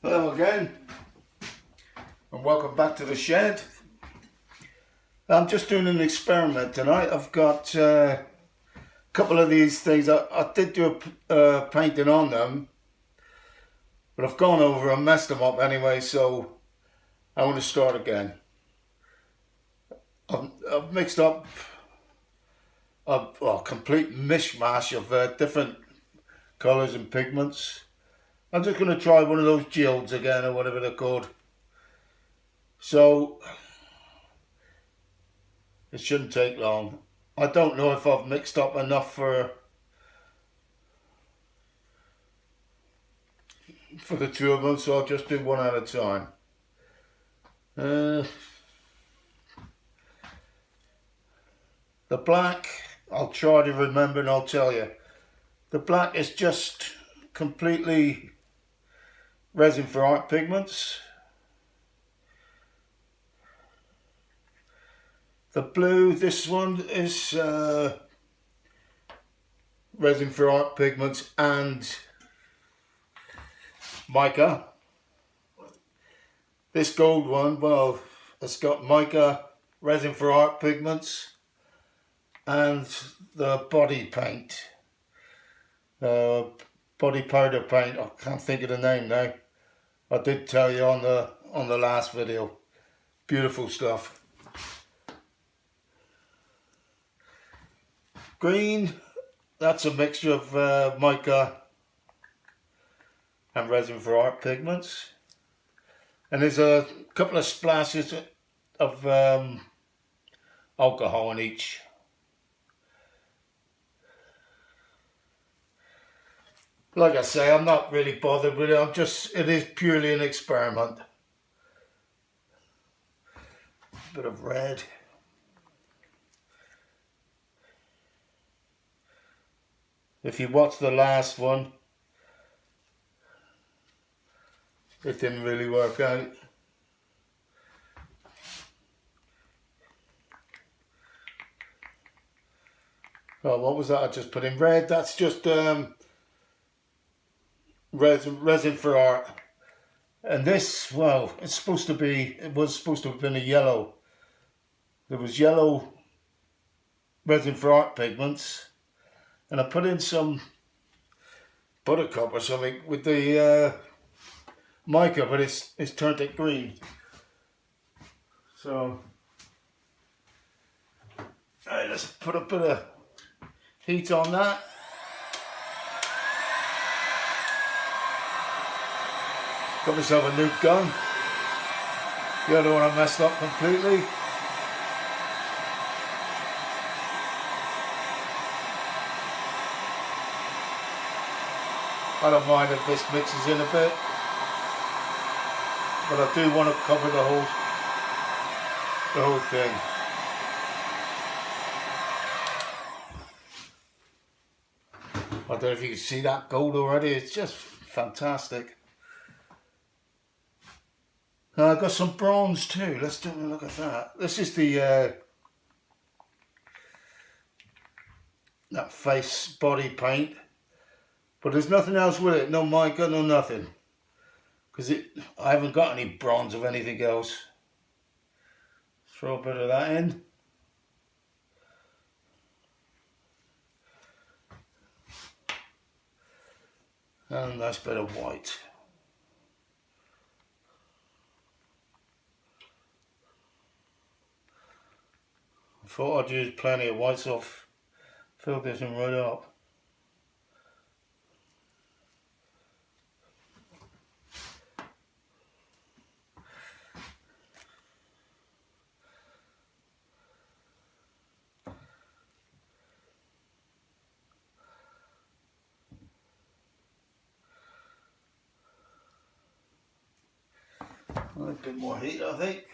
Hello again, and welcome back to the shed. I'm just doing an experiment tonight. I've got a couple of these things. I did do a painting on them, but I've gone over and messed them up anyway, so I want to start again. I've mixed up a complete mishmash of different colours and pigments. I'm just going to try one of those gills again, or whatever they're called. So it shouldn't take long. I don't know if I've mixed up enough for the two of them, so I'll just do one at a time. The black, I'll try to remember and I'll tell you. The black is just completely Resin Art pigments. The blue, this one is Resin Art pigments and mica. This gold one, well, it's got mica, Resin Art pigments and the body paint. Body powder paint, I can't think of the name now. I did tell you on the last video. Beautiful stuff. Green, that's a mixture of mica and Resin Art pigments. And there's a couple of splashes of alcohol in each. Like I say, I'm not really bothered with it. It is purely an experiment. Bit of red. If you watch the last one, it didn't really work out. Oh, what was that I just put in? Red, that's just resin for art. And this, well, it was supposed to have been a yellow. There was yellow Resin for Art pigments, and I put in some buttercup or something with the mica, but it's turned it green. So alright, let's put a bit of heat on that. Got myself a new gun. The other one I messed up completely. I don't mind if this mixes in a bit, but I do want to cover the whole thing. I don't know if you can see that gold already. It's just fantastic. I've got some bronze too. Let's take a look at that. This is the that face body paint, but there's nothing else with it. No mica, no nothing, because I haven't got any bronze of anything else. Throw a bit of that in. And a nice bit of white. I thought I'd use plenty of white, so I've filled this one right up. A little bit more heat, I think.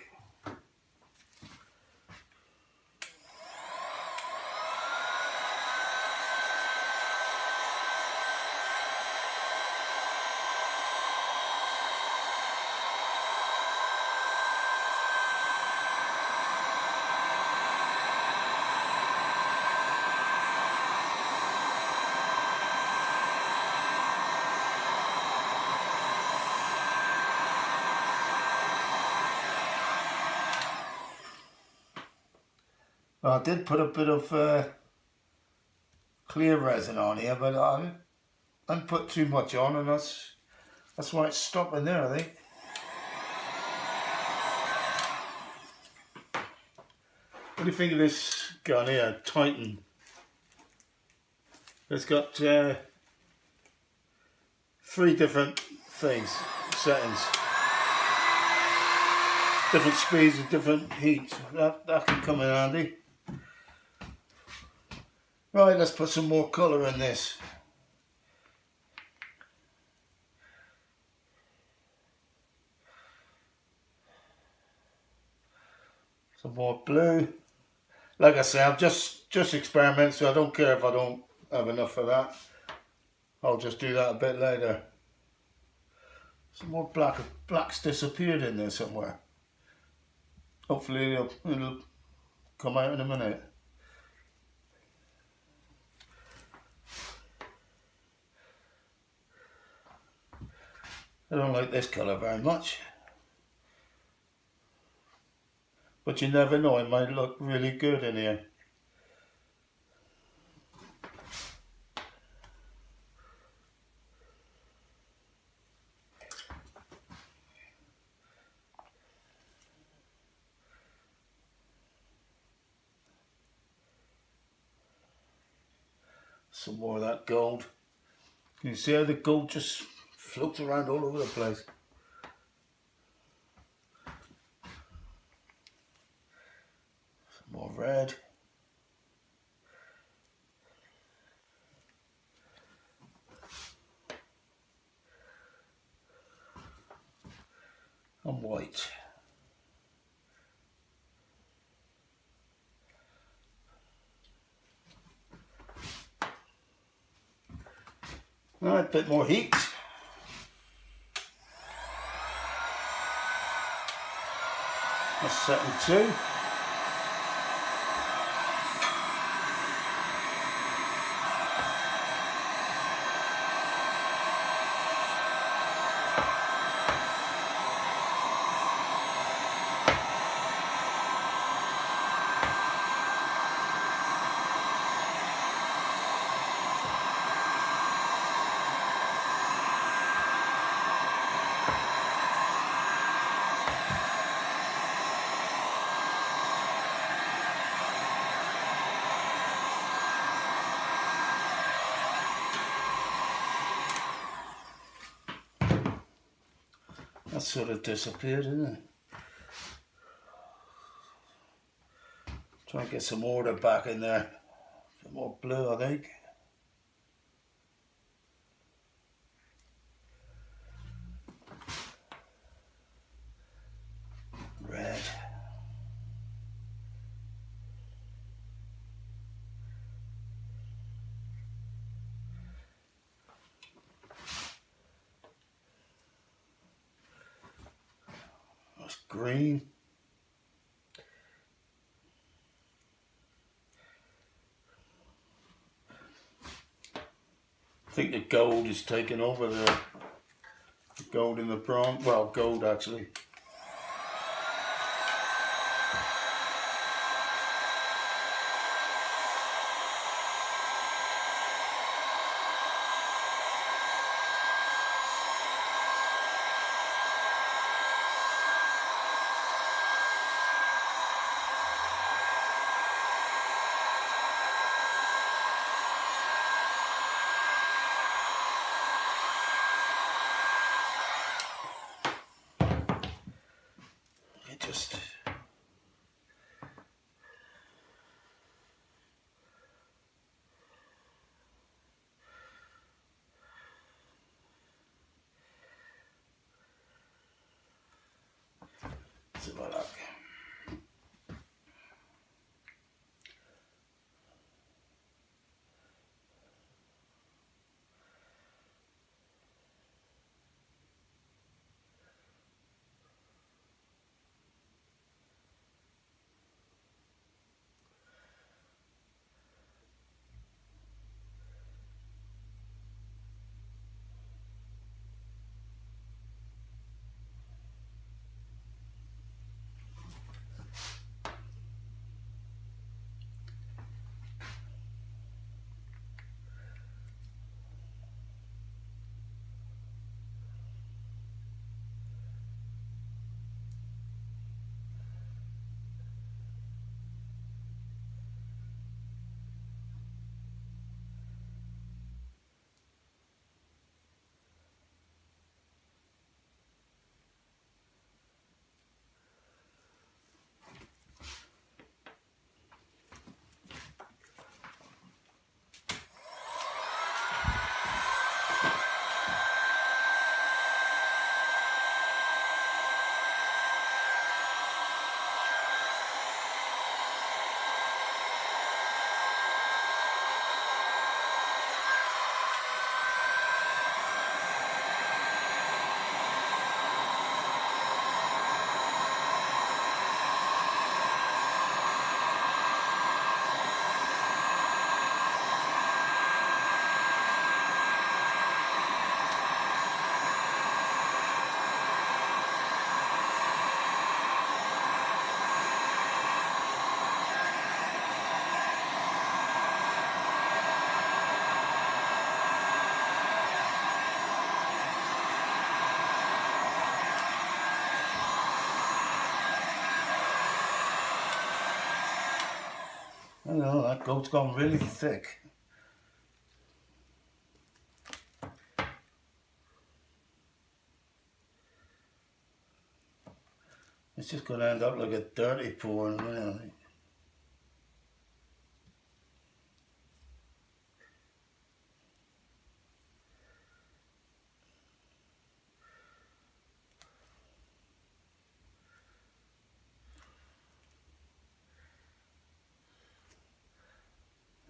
I did put a bit of clear resin on here, but I didn't put too much on, and that's why it's stopping there, I think. What do you think of this gun here, Titan? It's got 3 different things, settings, different speeds and different heats. That can come in handy. Right, let's put some more colour in this. Some more blue. Like I say, I'm just experimenting, so I don't care if I don't have enough of that. I'll just do that a bit later. Some more black. Black's disappeared in there somewhere. Hopefully it'll come out in a minute. I don't like this colour very much. But you never know, it might look really good in here. Some more of that gold. Can you see how the gold just floats around all over the place? Some more red. And white. Alright, a bit more heat. That's setting 2. That sort of disappeared, isn't it? Try and get some order back in there. Some more blue, I think. Red. That's green. I think the gold is taking over there. The gold in the bronze. Well, gold actually. Just see about that. I know that goat's gone really thick. It's just going to end up like a dirty pour in a minute, I think.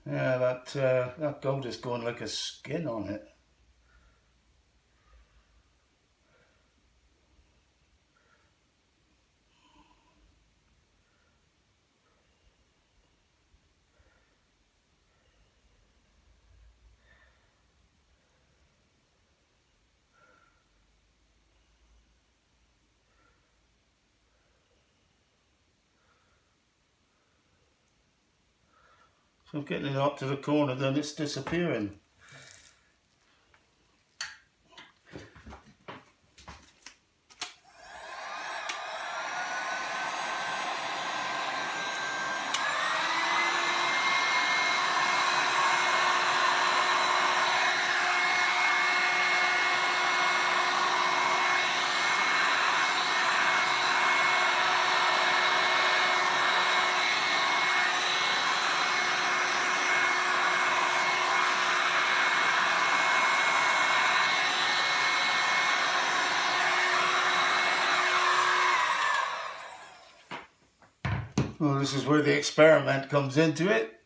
Yeah, that goat is going like a skin on it. So I'm getting it up to the corner, then it's disappearing. Well, this is where the experiment comes into it.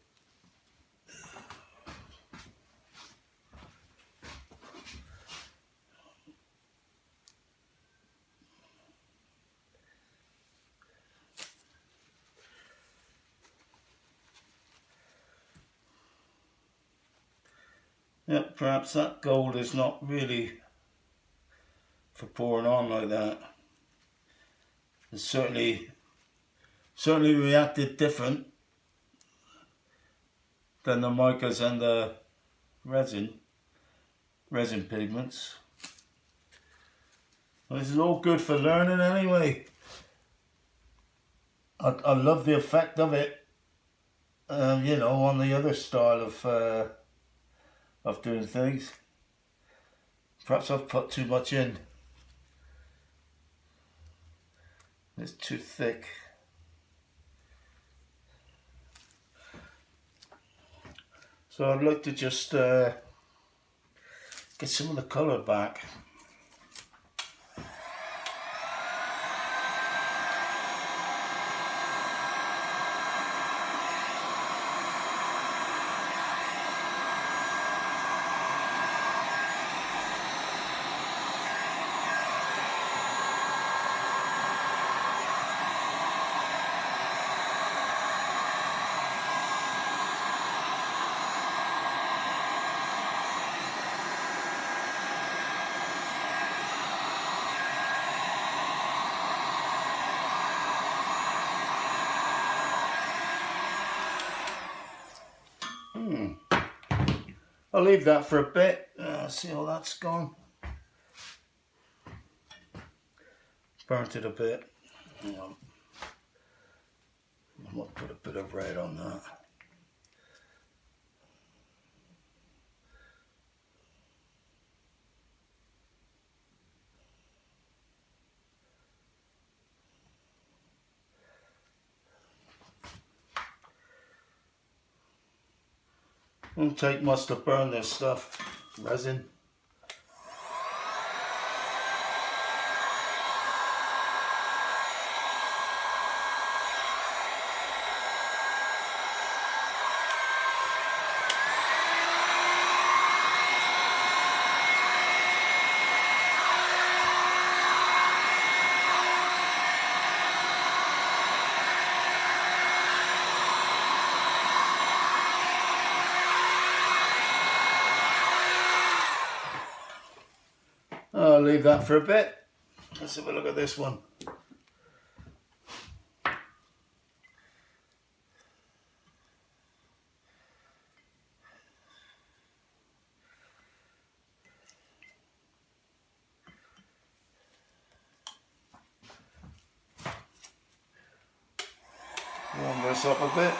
Yeah, perhaps that gold is not really for pouring on like that. It's certainly reacted different than the micas and the resin pigments. Well, this is all good for learning anyway. I love the effect of it, you know, on the other style of doing things. Perhaps I've put too much in. It's too thick. So I'd like to just get some of the colour back. I'll leave that for a bit, see how that's gone. Burnt it a bit. Hang on. I might put a bit of red on that. Won't take much to burn this stuff, resin. I'll leave that for a bit. Let's have a look at this one. Warm this up a bit.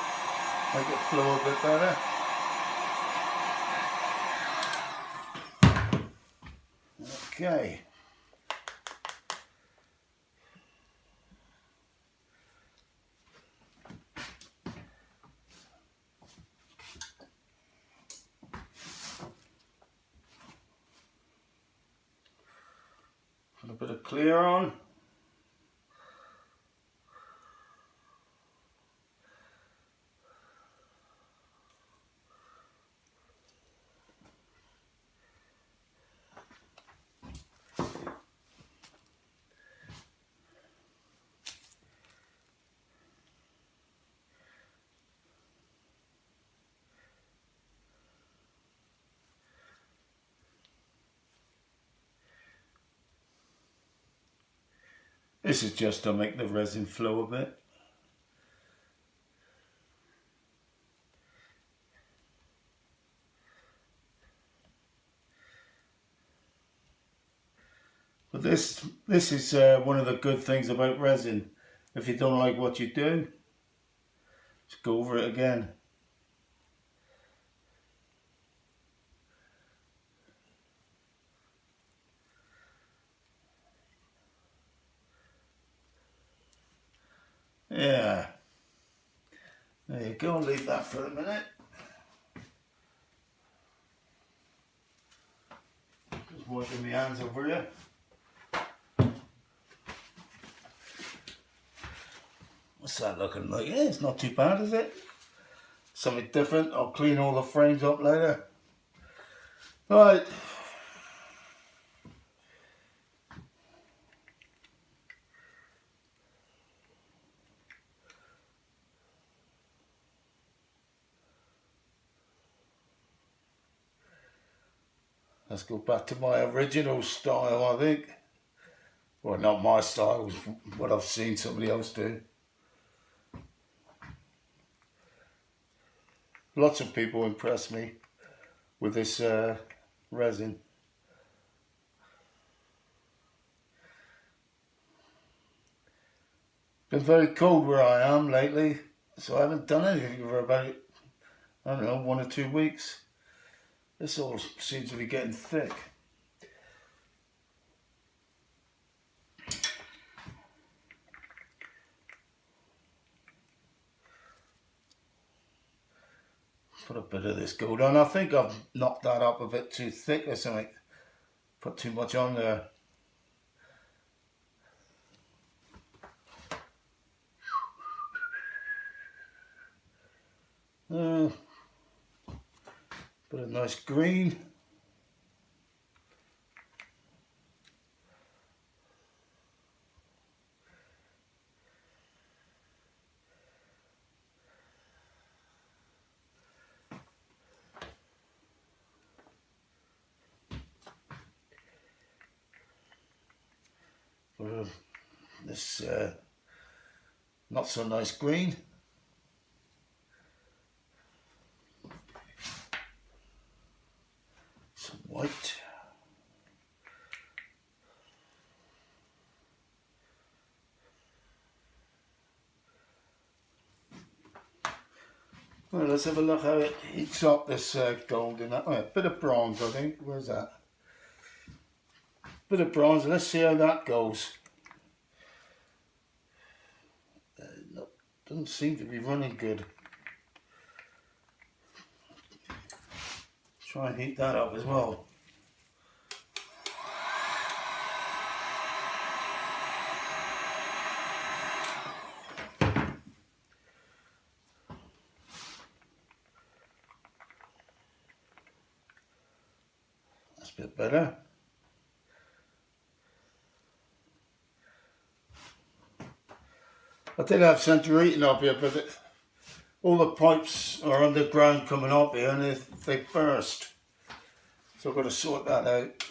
Make it flow a bit better. Okay. Put a bit of clear on. This is just to make the resin flow a bit. But this is one of the good things about resin. If you don't like what you do, just go over it again. Yeah. There you go, leave that for a minute. Just wiping my hands over you. What's that looking like? Yeah, it's not too bad, is it? Something different. I'll clean all the frames up later. Right. Let's go back to my original style, I think. Well, not my style, what I've seen somebody else do. Lots of people impress me with this resin. Been very cold where I am lately, so I haven't done anything for about, I don't know, 1 or 2 weeks. This all seems to be getting thick. Put a bit of this gold on. I think I've knocked that up a bit too thick or something. Put too much on there. Put a nice green. This not so nice green. Some white. Well, let's have a look how it heats up this gold in that. Oh, a bit of bronze, I think. Where's that? Bit of bronze. Let's see how that goes. No, doesn't seem to be running good. Try and heat that up as well. That's a bit better. I did have central heating up here, but all the pipes are underground coming up here and they burst. So I've got to sort that out.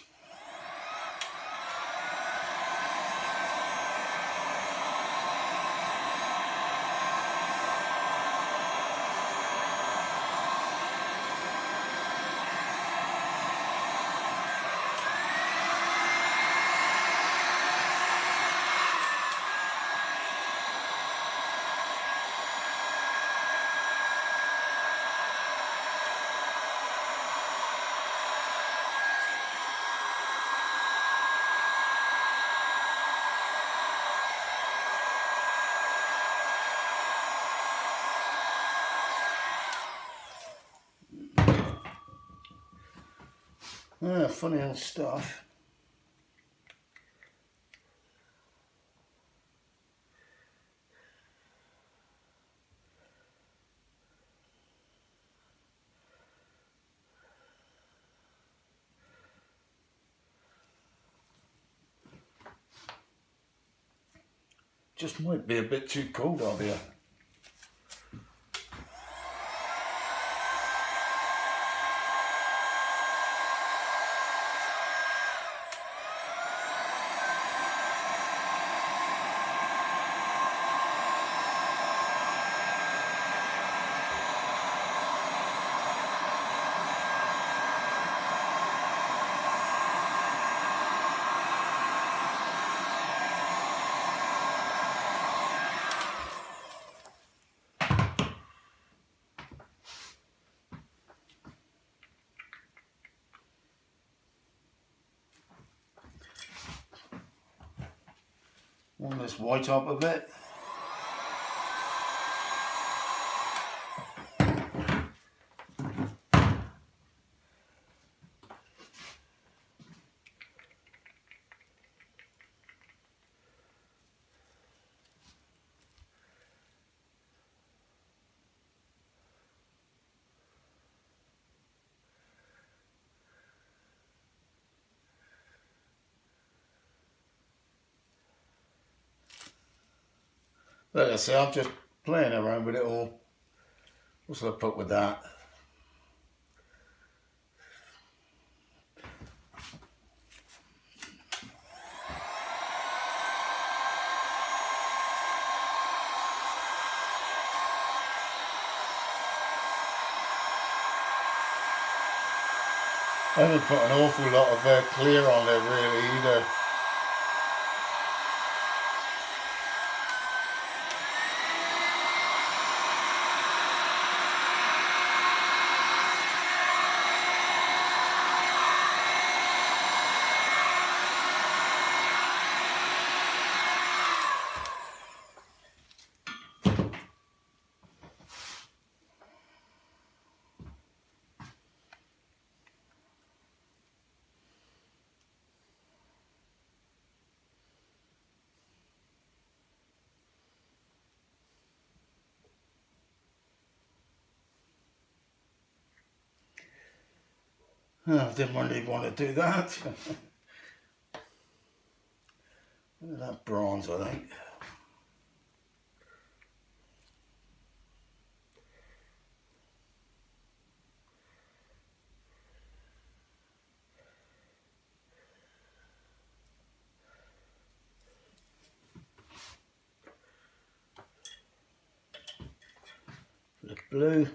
Funny old stuff. Just might be a bit too cold out here. Warm this white up a bit. Like I say, I'm just playing around with it all. What shall I put with that? I haven't put an awful lot of clear on there really either. I didn't really want to do that. Look at that bronze, I think. The blue.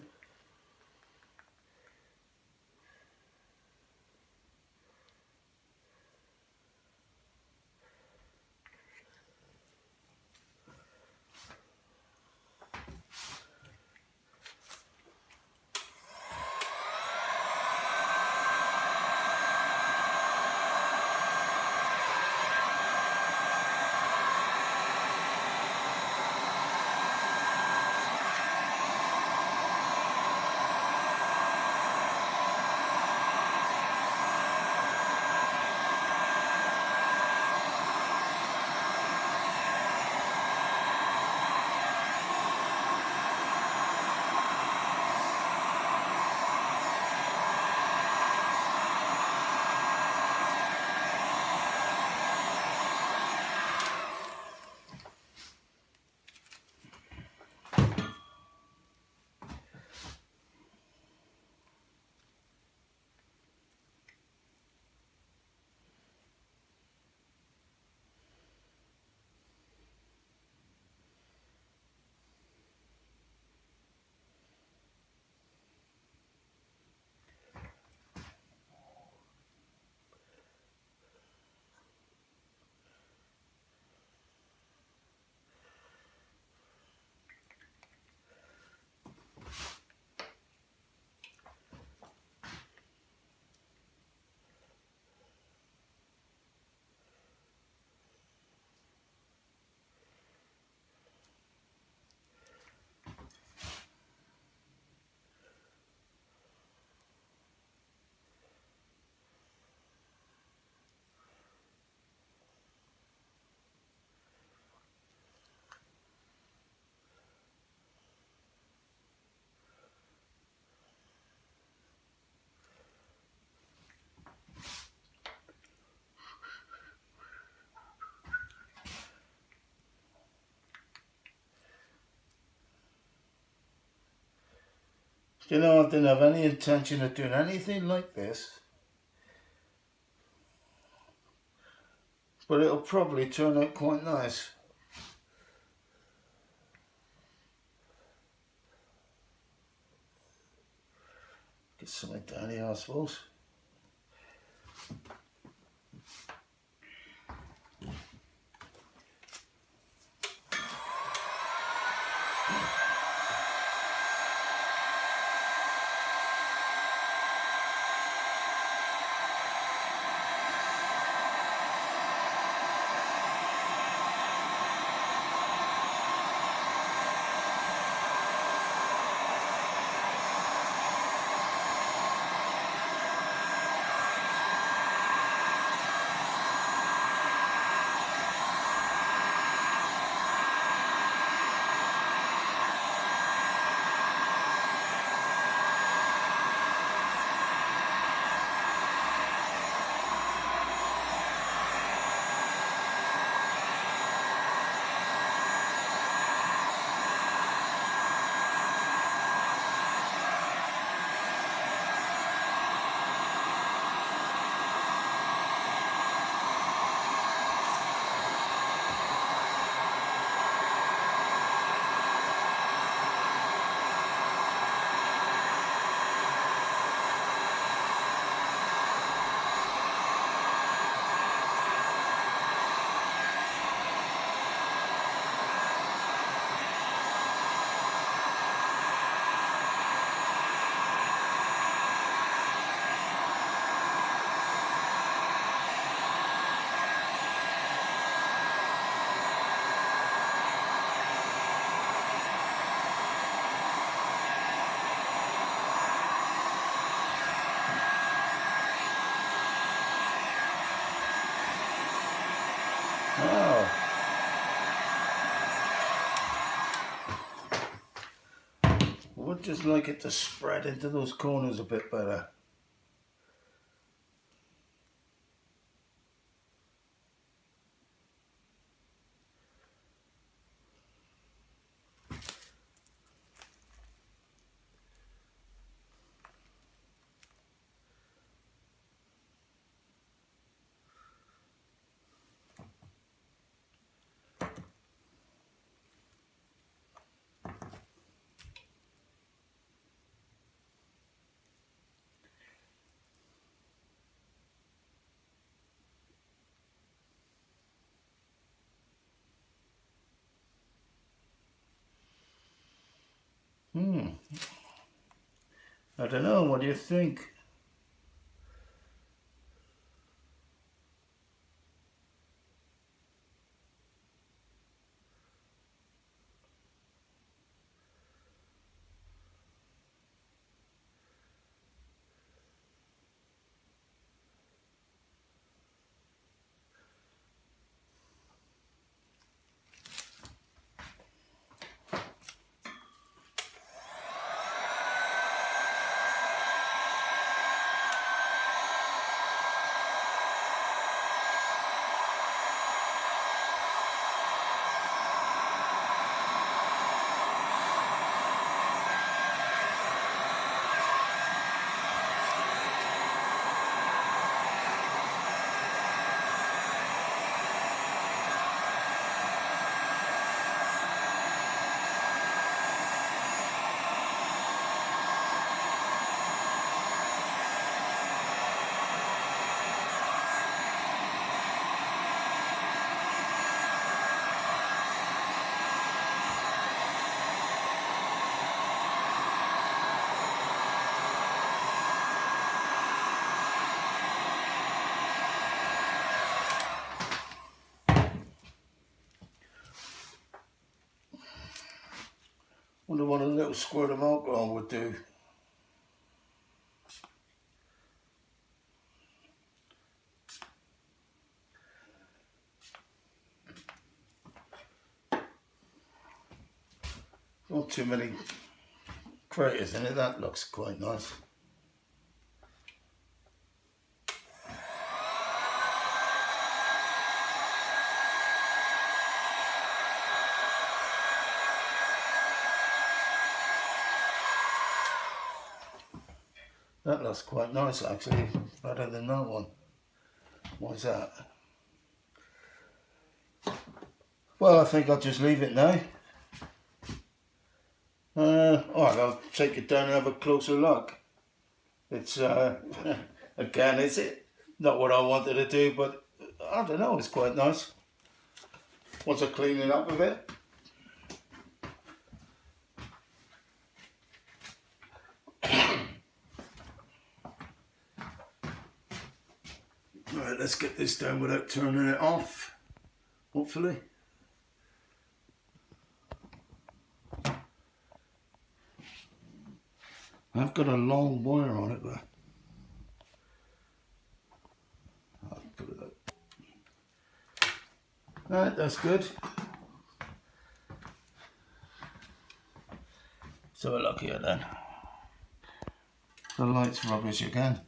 You know, I didn't have any intention of doing anything like this, but it'll probably turn out quite nice. Get something down here, I suppose. Oh. I would just like it to spread into those corners a bit better. I don't know, what do you think? Wonder what a little squirt of alcohol would do. Not too many craters in it, that looks quite nice. That looks quite nice actually, better than that one. Why's that? Well, I think I'll just leave it now. Alright, I'll take it down and have a closer look. It's, again, is it not what I wanted to do, but I don't know, it's quite nice. Once I clean it up a bit. Alright, let's get this down without turning it off, hopefully. I've got a long wire on it, but I'll put it up. Alright, that's good. So we're lucky here then. The light's rubbish again.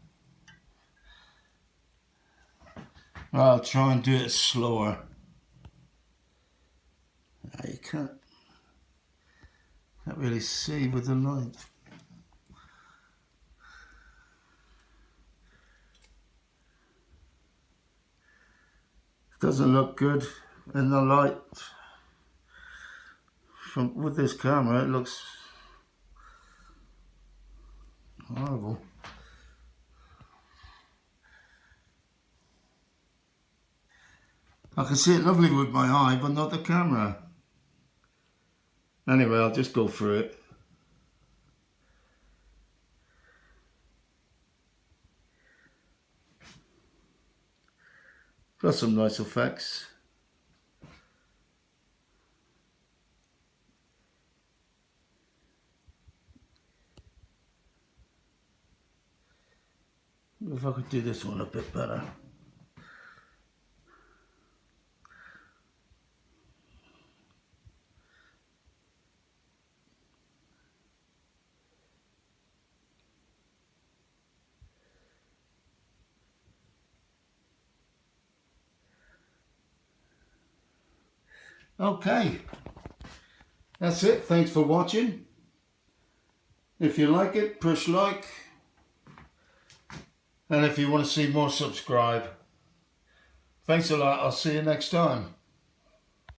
I'll try and do it slower. You can't really see with the light. Doesn't look good in the light. With this camera, it looks horrible. I can see it lovely with my eye, but not the camera. Anyway, I'll just go through it. Got some nice effects. If I could do this one a bit better. Okay, that's it. Thanks for watching. If you like it, push like. And if you want to see more, subscribe. Thanks a lot. I'll see you next time.